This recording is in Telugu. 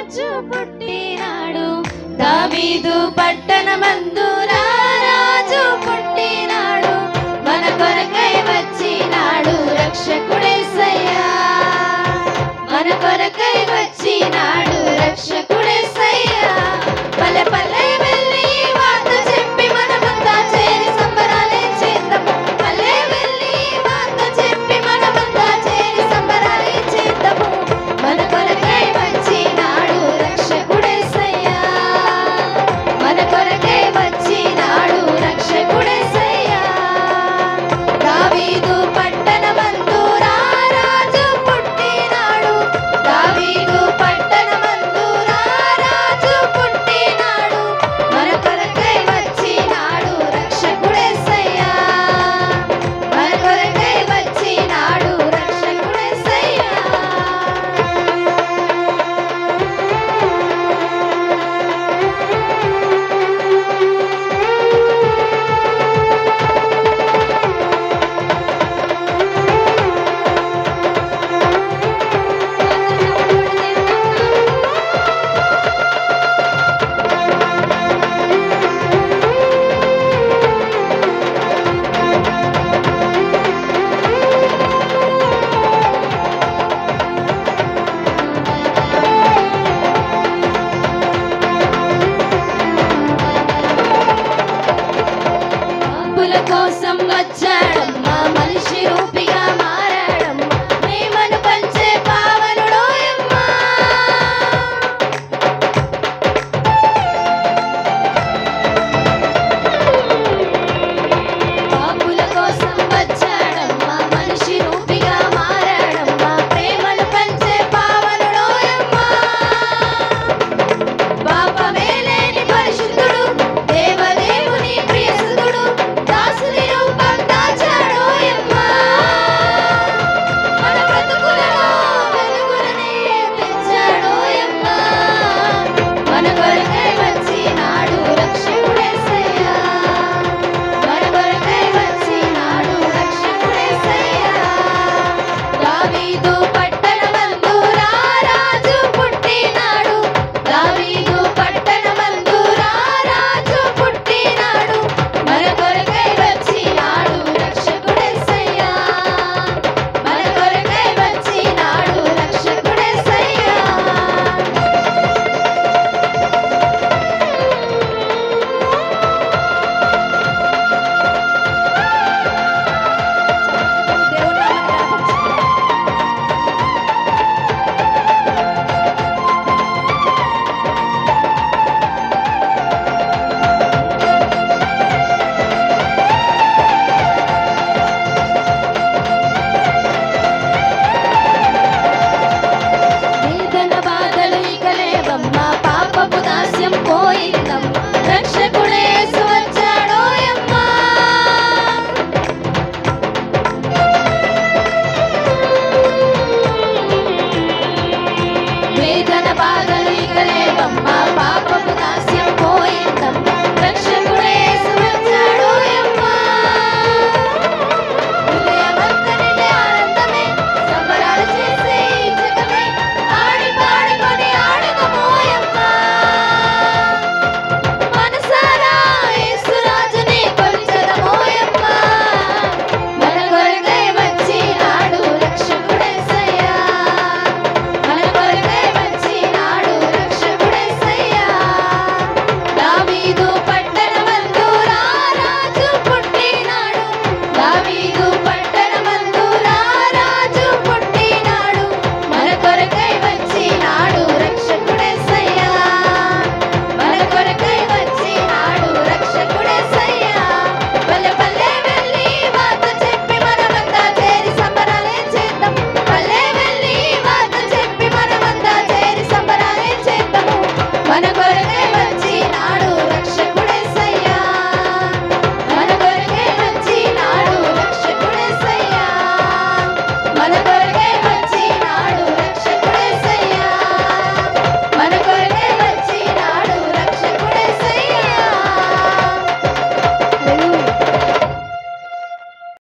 రాజు పుట్టినాడు దావీదు పట్టణమందు రాజు పుట్టినాడు మన కొరకై వచ్చినాడు రక్షకుడేసయ్యా మన కొరకై వచ్చినాడు రక్షకుడేసయ్యా పల్లె పల్లె వెళ్ళి వార్త చెప్పి మనమంతా చేరి సంబరాలే చేద్దాము పల్లె వెళ్ళి వార్త చెప్పి మనమంతా చేరి సంబరాలే చేద్దాము మన కొరకై వచ్చినాడు రక్షకుడేసయ్యా మన కొరకై వచ్చినాడు రక్షకుడేసయ్యా దావీదు పట్టణమందు రాజు పుట్టినాడు దావీదు పట్టణమందు రాజు పుట్టినాడు మన కొరకై వచ్చినాడు రక్షకుడేసయ్యా మన కొరకై వచ్చినాడు రక్షకుడేసయ్యా పాపుల కోసం వచ్చాడమ్మా మనిషి రూపిగా మారాడమ్మా ప్రేమను పంచే పావనుడోయమ్మా పాపుల కోసం వచ్చాడమ్మా మనిషి రూపిగా మారాడమ్మా ప్రేమను పంచే పావనుడోయమ్మా పాపమే లేని పరిశుద్ధుడు దేవదేవుని ప్రియసుతుడు దాసుని రూపం దాచాడోయమ్మా మన బ్రతుకులలో వెలుగులని తెచ్చాడోయమ్మా మన కొరకై వచ్చినాడు రక్షకుడేసయ్యా మన కొరకై వచ్చినాడు రక్షకుడేసయ్యా దావీదు పట్టణమందు రాజు పుట్టినాడు దావీదు పట్టణమందు రాజు పుట్టినాడు మన కొరకై వచ్చినాడు రక్షకుడేసయ్యా మన కొరకై వచ్చినాడు రక్షకుడేసయ్యా దేవుని నామాన్ని గణపరచు. వేదన బాధలు ఇక లేవమ్మా పాపపు దాస్యం పోయిందమ్మా రక్షకుడేసు వచ్చాడోయమ్మా వేదన బాధలు